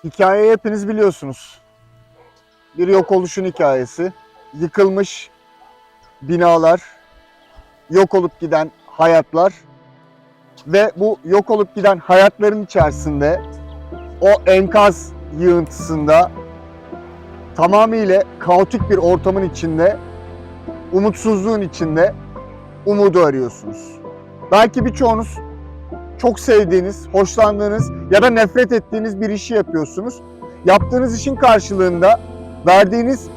Hikayeyi hepiniz biliyorsunuz. Bir yok oluşun hikayesi. Yıkılmış binalar, yok olup giden hayatlar ve bu yok olup giden hayatların içerisinde o enkaz yığıntısında tamamıyla kaotik bir ortamın içinde, umutsuzluğun içinde umudu arıyorsunuz. Belki birçoğunuz çok sevdiğiniz, hoşlandığınız ya da nefret ettiğiniz bir işi yapıyorsunuz. Yaptığınız işin karşılığında verdiğiniz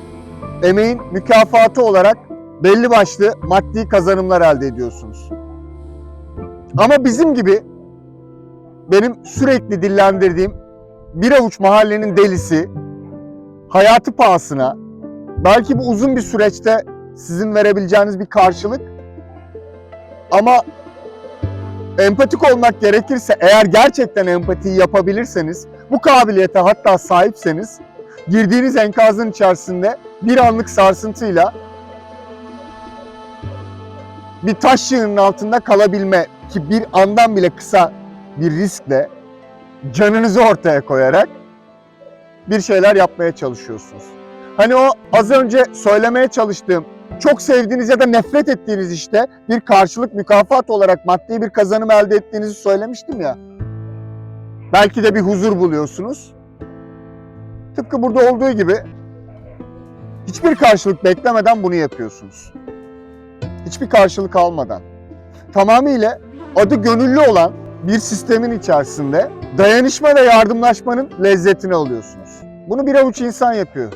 emeğin mükafatı olarak belli başlı maddi kazanımlar elde ediyorsunuz. Ama bizim gibi benim sürekli dillendirdiğim bir avuç mahallenin delisi hayatı pahasına belki bu uzun bir süreçte sizin verebileceğiniz bir karşılık ama empatik olmak gerekirse eğer gerçekten empatiyi yapabilirseniz bu kabiliyete hatta sahipseniz girdiğiniz enkazın içerisinde bir anlık sarsıntıyla bir taş yığının altında kalabilme ki bir andan bile kısa bir riskle canınızı ortaya koyarak bir şeyler yapmaya çalışıyorsunuz. Hani o az önce söylemeye çalıştığım çok sevdiğiniz ya da nefret ettiğiniz işte bir karşılık mükafat olarak maddi bir kazanım elde ettiğinizi söylemiştim ya. Belki de bir huzur buluyorsunuz. Tıpkı burada olduğu gibi hiçbir karşılık beklemeden bunu yapıyorsunuz. Hiçbir karşılık almadan. Tamamıyla adı gönüllü olan bir sistemin içerisinde dayanışma ve yardımlaşmanın lezzetini alıyorsunuz. Bunu bir avuç insan yapıyor.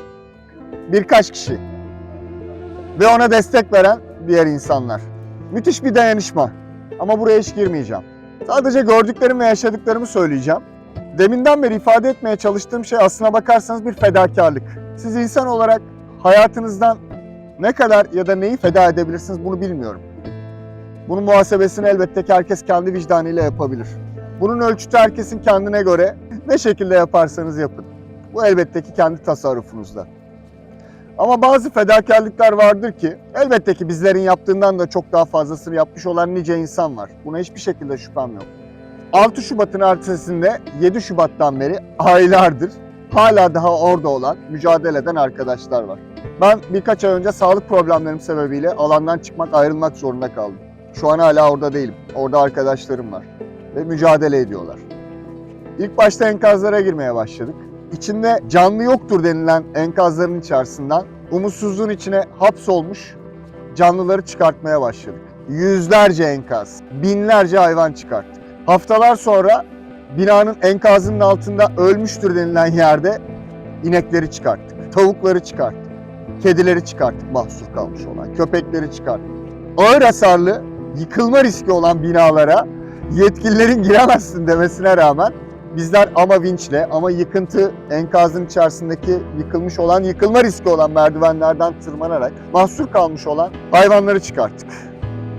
Birkaç kişi. Ve ona destek veren diğer insanlar. Müthiş bir dayanışma. Ama buraya hiç girmeyeceğim. Sadece gördüklerim ve yaşadıklarımı söyleyeceğim. Deminden beri ifade etmeye çalıştığım şey aslına bakarsanız bir fedakarlık. Siz insan olarak hayatınızdan ne kadar ya da neyi feda edebilirsiniz bunu bilmiyorum. Bunun muhasebesini elbette ki herkes kendi vicdanıyla yapabilir. Bunun ölçütü herkesin kendine göre ne şekilde yaparsanız yapın. Bu elbette ki kendi tasarrufunuzda. Ama bazı fedakarlıklar vardır ki elbette ki bizlerin yaptığından da çok daha fazlasını yapmış olan nice insan var. Buna hiçbir şekilde şüphem yok. 6 Şubat'ın ertesinde 7 Şubat'tan beri aylardır hala daha orada olan, mücadele eden arkadaşlar var. Ben birkaç ay önce sağlık problemlerim sebebiyle alandan çıkmak, ayrılmak zorunda kaldım. Şu an hala orada değilim. Orada arkadaşlarım var ve mücadele ediyorlar. İlk başta enkazlara girmeye başladık. İçinde canlı yoktur denilen enkazların içerisinden umutsuzluğun içine hapsolmuş canlıları çıkartmaya başladık. Yüzlerce enkaz, binlerce hayvan çıkarttık. Haftalar sonra binanın enkazının altında ölmüştür denilen yerde inekleri çıkarttık, tavukları çıkarttık, kedileri çıkarttık mahsur kalmış olan, köpekleri çıkarttık. Ağır hasarlı, yıkılma riski olan binalara yetkililerin giremezsin demesine rağmen bizler ama vinçle ama yıkıntı enkazın içerisindeki yıkılmış olan, yıkılma riski olan merdivenlerden tırmanarak mahsur kalmış olan hayvanları çıkarttık.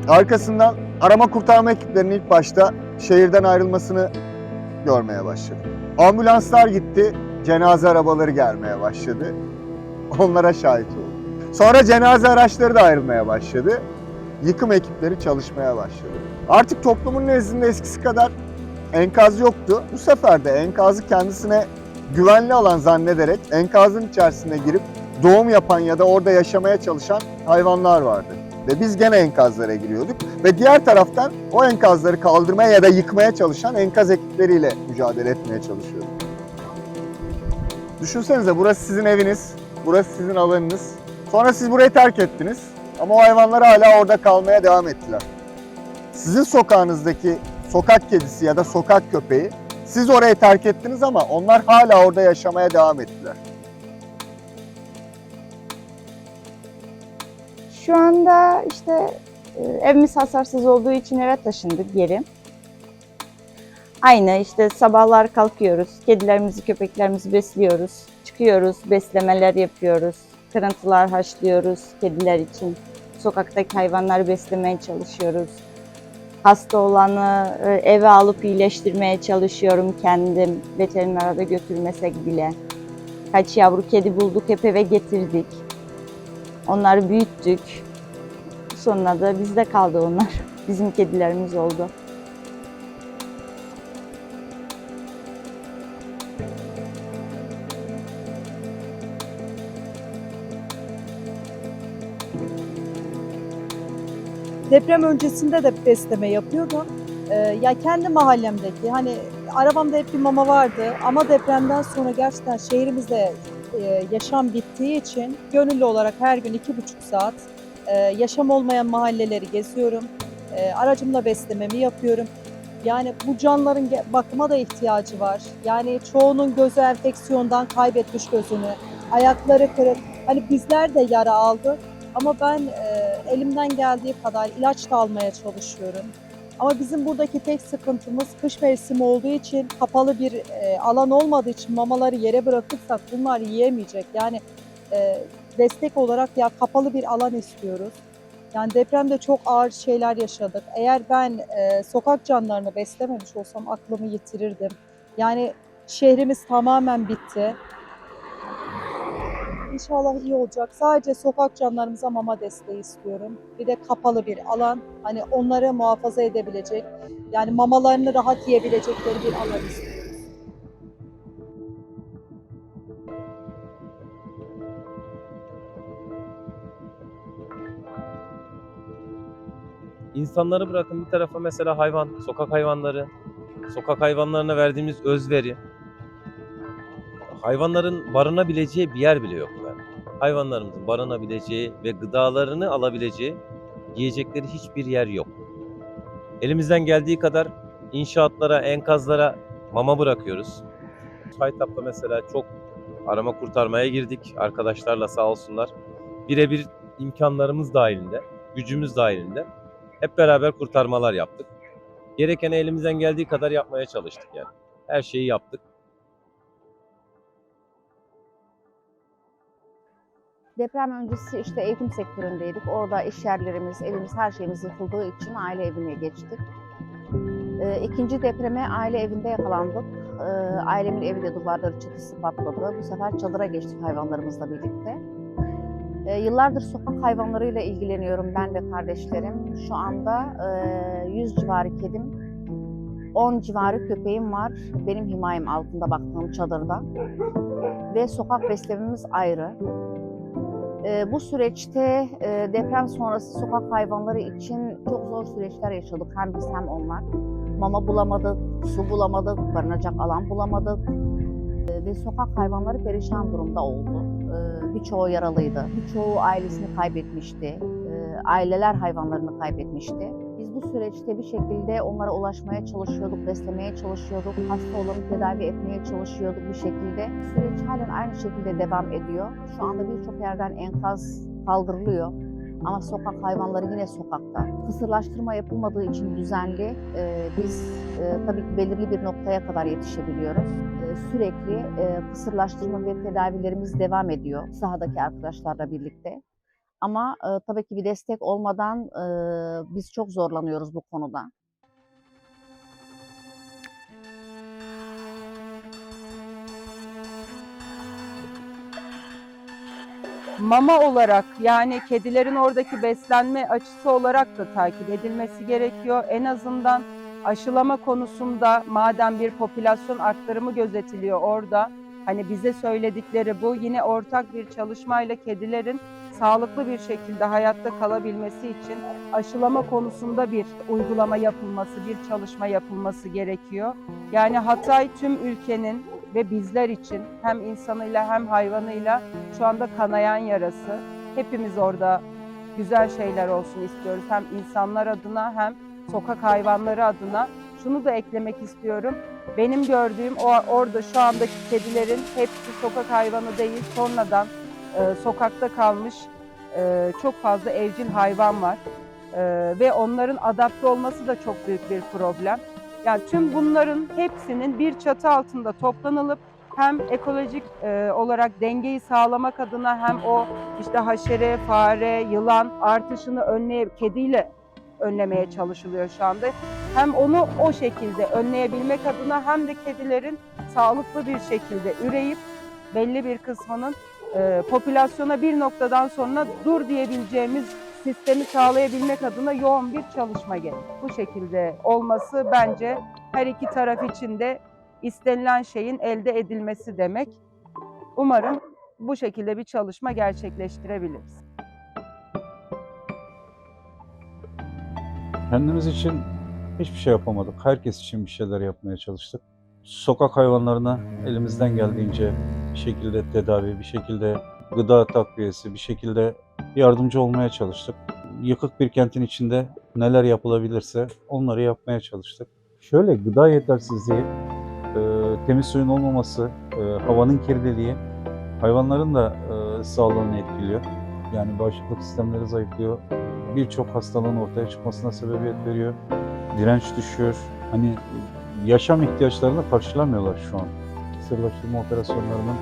Arkasından arama kurtarma ekiplerinin ilk başta şehirden ayrılmasını görmeye başladık. Ambulanslar gitti, cenaze arabaları gelmeye başladı. Onlara şahit olduk. Sonra cenaze araçları da ayrılmaya başladı. Yıkım ekipleri çalışmaya başladı. Artık toplumun nezdinde eskisi kadar enkaz yoktu. Bu sefer de enkazı kendisine güvenli alan zannederek enkazın içerisine girip doğum yapan ya da orada yaşamaya çalışan hayvanlar vardı. Ve biz gene enkazlara giriyorduk ve diğer taraftan o enkazları kaldırmaya ya da yıkmaya çalışan enkaz ekipleriyle mücadele etmeye çalışıyorduk. Düşünsenize burası sizin eviniz, burası sizin alanınız. Sonra siz burayı terk ettiniz ama o hayvanlar hala orada kalmaya devam ettiler. Sizin sokağınızdaki sokak kedisi ya da sokak köpeği siz orayı terk ettiniz ama onlar hala orada yaşamaya devam ettiler. Şu anda işte evimiz hasarsız olduğu için eve taşındık geri. Aynı işte sabahlar kalkıyoruz, kedilerimizi, köpeklerimizi besliyoruz. Çıkıyoruz, beslemeler yapıyoruz. Kırıntılar haşlıyoruz kediler için. Sokaktaki hayvanları beslemeye çalışıyoruz. Hasta olanı eve alıp iyileştirmeye çalışıyorum kendim. Veterinere de götürmesek bile. Kaç yavru kedi bulduk, hep eve getirdik. Onları büyüttük. Sonra da bizde kaldı onlar. Bizim kedilerimiz oldu. Deprem öncesinde de besleme yapıyordum. Ya kendi mahallemdeki hani arabamda hep bir mama vardı ama depremden sonra gerçekten şehrimizde yaşam bittiği için gönüllü olarak her gün 2,5 saat yaşam olmayan mahalleleri geziyorum. Aracımla beslememi yapıyorum. Yani bu canlıların bakıma da ihtiyacı var. Yani çoğunun gözü enfeksiyondan kaybetmiş gözünü, ayakları kırık. Hani bizler de yara aldık ama ben elimden geldiği kadar ilaç da almaya çalışıyorum. Ama bizim buradaki tek sıkıntımız kış mevsimi olduğu için kapalı bir alan olmadığı için mamaları yere bırakırsak bunlar yiyemeyecek. Yani e, destek olarak ya kapalı bir alan istiyoruz. Yani depremde çok ağır şeyler yaşadık. Eğer ben sokak canlılarını beslememiş olsam aklımı yitirirdim. Yani şehrimiz tamamen bitti. İnşallah iyi olacak. Sadece sokak canlılarımıza mama desteği istiyorum. Bir de kapalı bir alan. Hani onları muhafaza edebilecek, yani mamalarını rahat yiyebilecekleri bir alan istiyorum. İnsanları bırakın bir tarafa, mesela hayvan, sokak hayvanları, sokak hayvanlarına verdiğimiz özveri, hayvanların barınabileceği bir yer bile yok yani. Hayvanlarımızın barınabileceği ve gıdalarını alabileceği, yiyecekleri hiçbir yer yok. Elimizden geldiği kadar inşaatlara, enkazlara mama bırakıyoruz. Haytap'ta mesela çok arama kurtarmaya girdik arkadaşlarla, sağ olsunlar. Birebir imkanlarımız dahilinde, gücümüz dahilinde hep beraber kurtarmalar yaptık. Gerekeni elimizden geldiği kadar yapmaya çalıştık yani. Her şeyi yaptık. Deprem öncesi işte eğitim sektöründeydik. Orada iş yerlerimiz, evimiz, her şeyimiz yıkıldığı için aile evine geçtik. İkinci depreme aile evinde yakalandık. Ailemin evi de duvarları, çatısı patladı. Bu sefer çadıra geçtik hayvanlarımızla birlikte. Yıllardır sokak hayvanlarıyla ilgileniyorum ben ve kardeşlerim. Şu anda 100 civarı kedim, 10 civarı köpeğim var. Benim himayem altında baktığım çadırda. Ve sokak beslememiz ayrı. Bu süreçte deprem sonrası sokak hayvanları için çok zor süreçler yaşadık. Hem biz hem onlar. Mama bulamadık, su bulamadık, barınacak alan bulamadık. Ve sokak hayvanları perişan durumda oldu. Birçoğu yaralıydı, birçoğu ailesini kaybetmişti. Aileler hayvanlarını kaybetmişti. Biz bu süreçte bir şekilde onlara ulaşmaya çalışıyorduk, beslemeye çalışıyorduk, hasta olanı tedavi etmeye çalışıyorduk bir şekilde. Süreç halen aynı şekilde devam ediyor. Şu anda birçok yerden enkaz kaldırılıyor. Ama sokak hayvanları yine sokakta. Kısırlaştırma yapılmadığı için düzenli, biz tabii ki belirli bir noktaya kadar yetişebiliyoruz. Sürekli kısırlaştırma ve tedavilerimiz devam ediyor sahadaki arkadaşlarla birlikte. Ama tabii ki bir destek olmadan biz çok zorlanıyoruz bu konuda. Mama olarak, yani kedilerin oradaki beslenme açısı olarak da takip edilmesi gerekiyor. En azından aşılama konusunda, madem bir popülasyon arttırımı gözetiliyor orada, hani bize söyledikleri bu, yine ortak bir çalışmayla kedilerin sağlıklı bir şekilde hayatta kalabilmesi için aşılama konusunda bir uygulama yapılması, bir çalışma yapılması gerekiyor. Yani Hatay tüm ülkenin ve bizler için hem insanıyla hem hayvanıyla şu anda kanayan yarası. Hepimiz orada güzel şeyler olsun istiyoruz. Hem insanlar adına hem sokak hayvanları adına. Şunu da eklemek istiyorum. Benim gördüğüm orada şu andaki kedilerin hepsi sokak hayvanı değil, sonradan sokakta kalmış çok fazla evcil hayvan var. Ve onların adapte olması da çok büyük bir problem. Yani tüm bunların hepsinin bir çatı altında toplanılıp hem ekolojik olarak dengeyi sağlamak adına hem o işte haşere, fare, yılan artışını kediyle önlemeye çalışılıyor şu anda. Hem onu o şekilde önleyebilmek adına hem de kedilerin sağlıklı bir şekilde üreyip belli bir kısmının popülasyona bir noktadan sonra dur diyebileceğimiz sistemi sağlayabilmek adına yoğun bir çalışma gerek. Bu şekilde olması bence her iki taraf için de istenilen şeyin elde edilmesi demek. Umarım bu şekilde bir çalışma gerçekleştirebiliriz. Kendimiz için hiçbir şey yapamadık. Herkes için bir şeyler yapmaya çalıştık. Sokak hayvanlarına elimizden geldiğince bir şekilde tedavi, bir şekilde gıda takviyesi, bir şekilde yardımcı olmaya çalıştık. Yıkık bir kentin içinde neler yapılabilirse onları yapmaya çalıştık. Şöyle gıda yetersizliği, temiz suyun olmaması, havanın kirliliği hayvanların da sağlığını etkiliyor. Yani bağışıklık sistemleri zayıflıyor. Birçok hastalığın ortaya çıkmasına sebebiyet veriyor. Direnç düşüyor. Hani yaşam ihtiyaçlarını karşılamıyorlar şu an. Kısırlaştırma operasyonlarının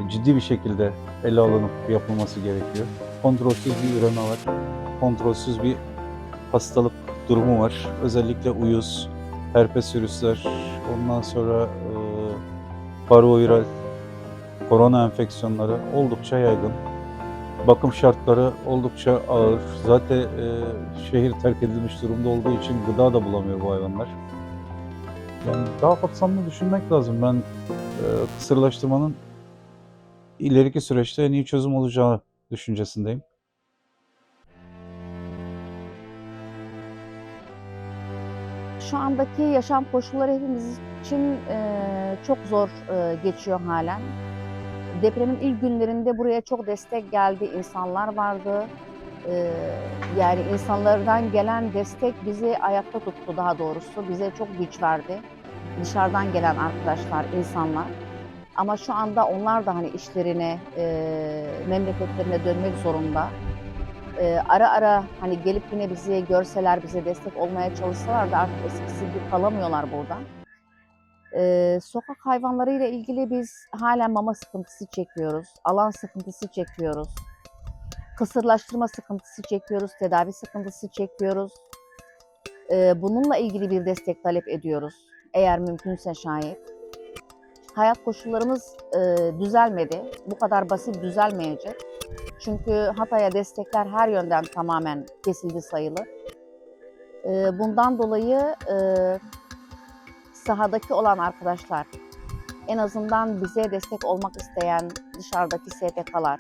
ciddi bir şekilde ele alınıp yapılması gerekiyor. Kontrolsüz bir üreme var. Kontrolsüz bir hastalık durumu var. Özellikle uyuz, herpes virüsler, ondan sonra parvoviral, korona enfeksiyonları oldukça yaygın. Bakım şartları oldukça ağır. Zaten şehir terk edilmiş durumda olduğu için gıda da bulamıyor bu hayvanlar. Yani daha kapsamlı düşünmek lazım. Ben kısırlaştırmanın ileriki süreçte en iyi çözüm olacağı düşüncesindeyim. Şu andaki yaşam koşulları hepimiz için çok zor geçiyor halen. Depremin ilk günlerinde buraya çok destek geldi, insanlar vardı. Yani insanlardan gelen destek bizi ayakta tuttu daha doğrusu. Bize çok güç verdi. Dışarıdan gelen arkadaşlar, insanlar. Ama şu anda onlar da hani işlerine, memleketlerine dönmek zorunda. Ara ara hani gelip yine bizi görseler, bize destek olmaya çalışsalar da artık eskisi gibi kalamıyorlar burada. Sokak hayvanlarıyla ilgili biz halen mama sıkıntısı çekiyoruz, alan sıkıntısı çekiyoruz, kısırlaştırma sıkıntısı çekiyoruz, tedavi sıkıntısı çekiyoruz. Bununla ilgili bir destek talep ediyoruz eğer mümkünse şayet. Hayat koşullarımız düzelmedi, bu kadar basit düzelmeyecek. Çünkü Hatay'a destekler her yönden tamamen kesildi sayılır. Bundan dolayı sahadaki olan arkadaşlar, en azından bize destek olmak isteyen dışarıdaki STK'lar,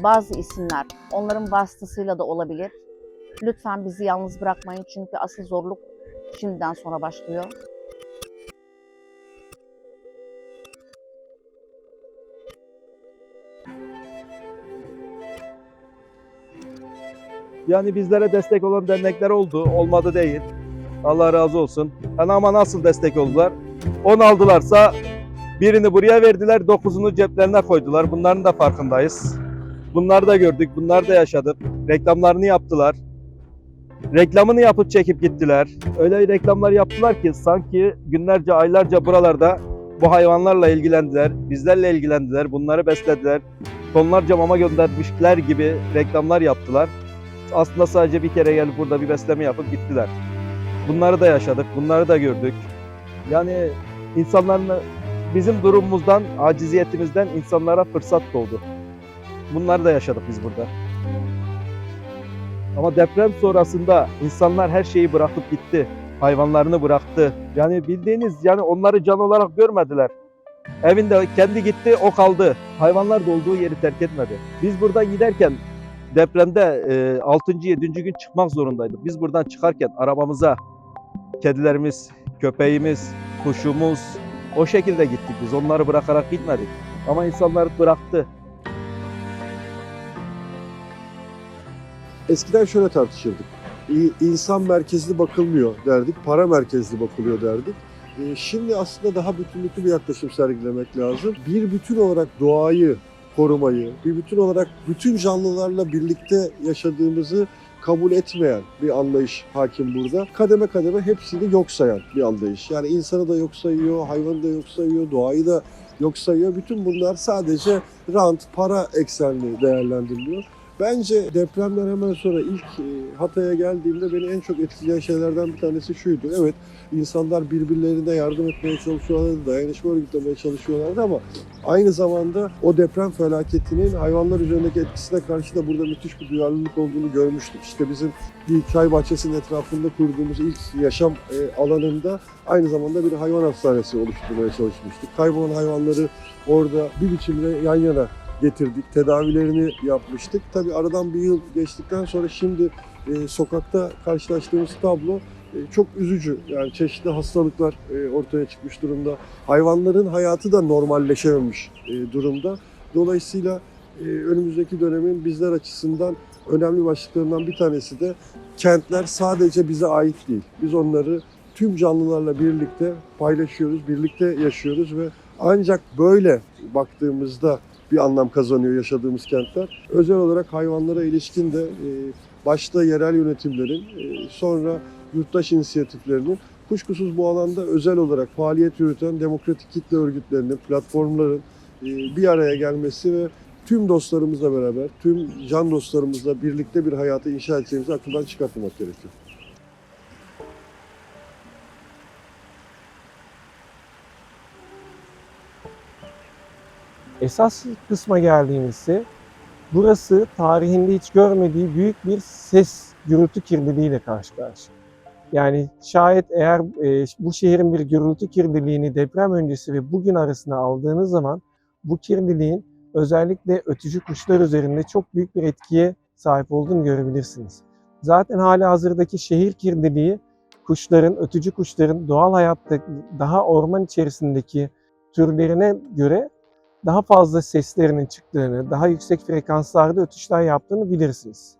bazı isimler, onların vasıtasıyla da olabilir. Lütfen bizi yalnız bırakmayın çünkü asıl zorluk şimdiden sonra başlıyor. Yani bizlere destek olan dernekler oldu, olmadı değil. Allah razı olsun. Yani ama nasıl destek oldular? 10 aldılarsa birini buraya verdiler, 9'unu ceplerine koydular. Bunların da farkındayız. Bunları da gördük, bunları da yaşadık. Reklamlarını yaptılar. Reklamını yapıp çekip gittiler. Öyle reklamlar yaptılar ki sanki günlerce, aylarca buralarda bu hayvanlarla ilgilendiler, bizlerle ilgilendiler, bunları beslediler. Tonlarca mama göndermişler gibi reklamlar yaptılar. Aslında sadece bir kere gelip burada bir besleme yapıp gittiler. Bunları da yaşadık, bunları da gördük. Yani insanların bizim durumumuzdan, aciziyetimizden insanlara fırsat doğdu. Bunları da yaşadık biz burada. Ama deprem sonrasında insanlar her şeyi bırakıp gitti. Hayvanlarını bıraktı. Yani bildiğiniz yani onları can olarak görmediler. Evinde kendi gitti, o kaldı. Hayvanlar da olduğu yeri terk etmedi. Biz buradan giderken depremde 6. 7. gün çıkmak zorundaydık. Biz buradan çıkarken arabamıza kedilerimiz, köpeğimiz, kuşumuz o şekilde gittik biz. Onları bırakarak gitmedik. Ama insanlar bıraktı. Eskiden şöyle tartışırdık. İnsan merkezli bakılmıyor derdik, para merkezli bakılıyor derdik. Şimdi aslında daha bütünlüklü bir yaklaşım sergilemek lazım. Bir bütün olarak doğayı korumayı, bir bütün olarak bütün canlılarla birlikte yaşadığımızı kabul etmeyen bir anlayış hakim burada. Kademe kademe hepsini yok sayan bir anlayış. Yani insanı da yok sayıyor, hayvanı da yok sayıyor, doğayı da yok sayıyor. Bütün bunlar sadece rant, para eksenli değerlendiriliyor. Bence depremden hemen sonra ilk Hatay'a geldiğimde beni en çok etkileyen şeylerden bir tanesi şuydu. Evet, insanlar birbirlerine yardım etmeye çalışıyorlardı, dayanışma örgütlemeye çalışıyorlardı ama aynı zamanda o deprem felaketinin hayvanlar üzerindeki etkisine karşı da burada müthiş bir duyarlılık olduğunu görmüştük. İşte bizim bir çay bahçesinin etrafında kurduğumuz ilk yaşam alanında aynı zamanda bir hayvan hastanesi oluşturmaya çalışmıştık. Kaybolan hayvanları orada bir biçimde yan yana getirdik, tedavilerini yapmıştık. Tabii aradan bir yıl geçtikten sonra şimdi sokakta karşılaştığımız tablo çok üzücü. Yani çeşitli hastalıklar ortaya çıkmış durumda. Hayvanların hayatı da normalleşememiş durumda. Dolayısıyla önümüzdeki dönemin bizler açısından önemli başlıklarından bir tanesi de kentler sadece bize ait değil. Biz onları tüm canlılarla birlikte paylaşıyoruz, birlikte yaşıyoruz ve ancak böyle baktığımızda bir anlam kazanıyor yaşadığımız kentler. Özel olarak hayvanlara ilişkin de başta yerel yönetimlerin, sonra yurttaş inisiyatiflerinin, kuşkusuz bu alanda özel olarak faaliyet yürüten demokratik kitle örgütlerinin, platformların bir araya gelmesi ve tüm dostlarımızla beraber, tüm can dostlarımızla birlikte bir hayatı inşa edeceğimizi aklından çıkartmamak gerekiyor. Esas kısma geldiğimizde burası tarihinde hiç görmediği büyük bir ses gürültü kirliliğiyle karşı karşıya. Yani şayet eğer bu şehrin bir gürültü kirliliğini deprem öncesi ve bugün arasında aldığınız zaman bu kirliliğin özellikle ötücü kuşlar üzerinde çok büyük bir etkiye sahip olduğunu görebilirsiniz. Zaten halihazırdaki şehir kirliliği kuşların, ötücü kuşların doğal hayatta daha orman içerisindeki türlerine göre daha fazla seslerinin çıktığını, daha yüksek frekanslarda ötüşler yaptığını bilirsiniz.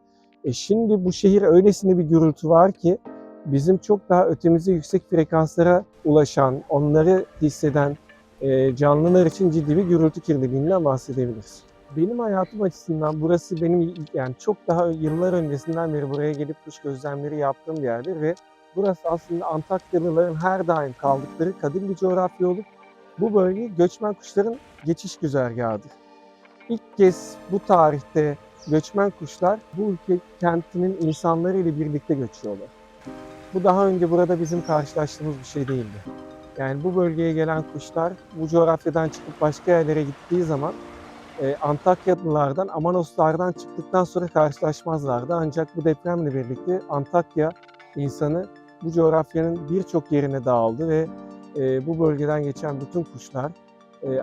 Şimdi bu şehir öylesine bir gürültü var ki bizim çok daha ötemizde yüksek frekanslara ulaşan, onları hisseden canlılar için ciddi bir gürültü kirliliğinden bahsedebiliriz. Benim hayatım açısından burası benim yani çok daha yıllar öncesinden beri buraya gelip kuş gözlemleri yaptığım bir yerdir ve burası aslında Antakyalıların her daim kaldıkları kadim bir coğrafya olup bu bölge göçmen kuşların geçiş güzergahıdır. İlk kez bu tarihte göçmen kuşlar bu ülke kentinin insanları ile birlikte göçüyorlar. Bu daha önce burada bizim karşılaştığımız bir şey değildi. Yani bu bölgeye gelen kuşlar bu coğrafyadan çıkıp başka yerlere gittiği zaman Antakyalılardan, Amanoslardan çıktıktan sonra karşılaşmazlardı. Ancak bu depremle birlikte Antakya insanı bu coğrafyanın birçok yerine dağıldı ve bu bölgeden geçen bütün kuşlar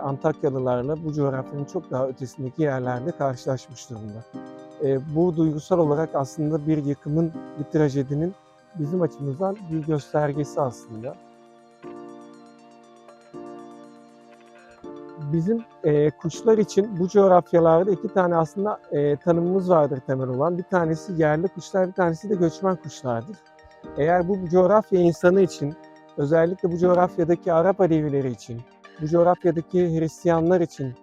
Antakyalılarla bu coğrafyanın çok daha ötesindeki yerlerde karşılaşmış durumda. Bu duygusal olarak aslında bir yıkımın, bir trajedinin bizim açımızdan bir göstergesi aslında. Bizim kuşlar için bu coğrafyalarda iki tane aslında tanımımız vardır temel olan. Bir tanesi yerli kuşlar, bir tanesi de göçmen kuşlardır. Eğer bu coğrafya insanı için, özellikle bu coğrafyadaki Arap Alevileri için, bu coğrafyadaki Hristiyanlar için,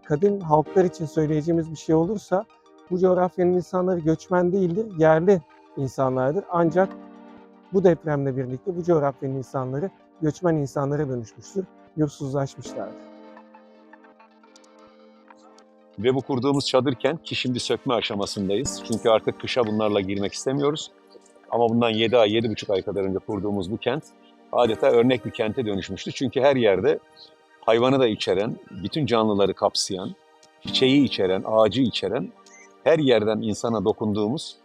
kadim halklar için söyleyeceğimiz bir şey olursa, bu coğrafyanın insanları göçmen değildir, yerli insanlardır. Ancak bu depremle birlikte bu coğrafyanın insanları göçmen insanlara dönüşmüştür, yursuzlaşmışlardır. Ve bu kurduğumuz çadır kent ki şimdi sökme aşamasındayız. Çünkü artık kışa bunlarla girmek istemiyoruz. Ama bundan 7 ay, 7,5 ay kadar önce kurduğumuz bu kent adeta örnek bir kente dönüşmüştü. Çünkü her yerde hayvanı da içeren, bütün canlıları kapsayan, çiçeği içeren, ağacı içeren, her yerden insana dokunduğumuz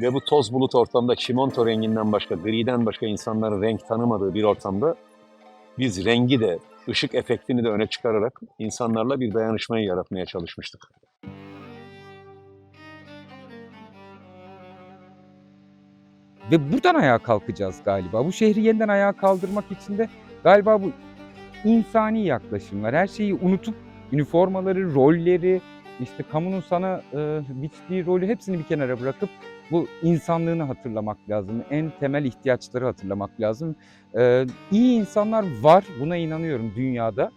ve bu toz bulut ortamda çimento renginden başka, griden başka insanların renk tanımadığı bir ortamda biz rengi de, ışık efektini de öne çıkararak insanlarla bir dayanışmayı yaratmaya çalışmıştık. Ve buradan ayağa kalkacağız galiba. Bu şehri yeniden ayağa kaldırmak için de galiba bu insani yaklaşımlar, her şeyi unutup üniformaları, rolleri, işte kamunun sana biçtiği rolü hepsini bir kenara bırakıp bu insanlığını hatırlamak lazım. En temel ihtiyaçları hatırlamak lazım. İyi insanlar var, buna inanıyorum dünyada.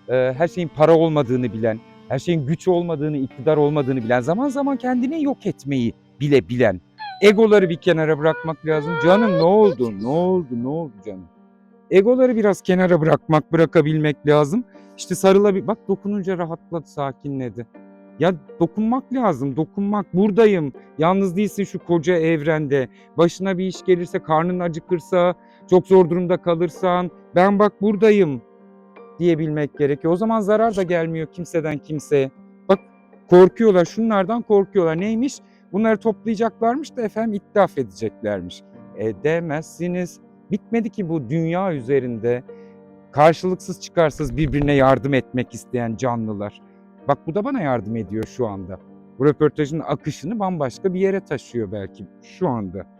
Her şeyin para olmadığını bilen, her şeyin güç olmadığını, iktidar olmadığını bilen, zaman zaman kendini yok etmeyi bile bilen. Egoları bir kenara bırakmak lazım. Canım ne oldu? Ne oldu? Ne oldu canım? Egoları biraz kenara bırakabilmek lazım. İşte bak dokununca rahatladı, sakinledi. Ya dokunmak lazım, dokunmak. Buradayım. Yalnız değilsin şu koca evrende. Başına bir iş gelirse, karnın acıkırsa, çok zor durumda kalırsan, ben bak buradayım diyebilmek gerekiyor. O zaman zarar da gelmiyor kimseden kimseye. Bak korkuyorlar, şunlardan korkuyorlar. Neymiş? Bunları toplayacaklarmış da efendim itlaf edeceklermiş. Edemezsiniz. Bitmedi ki bu dünya üzerinde karşılıksız çıkarsız birbirine yardım etmek isteyen canlılar. Bak bu da bana yardım ediyor şu anda. Bu röportajın akışını bambaşka bir yere taşıyor belki şu anda.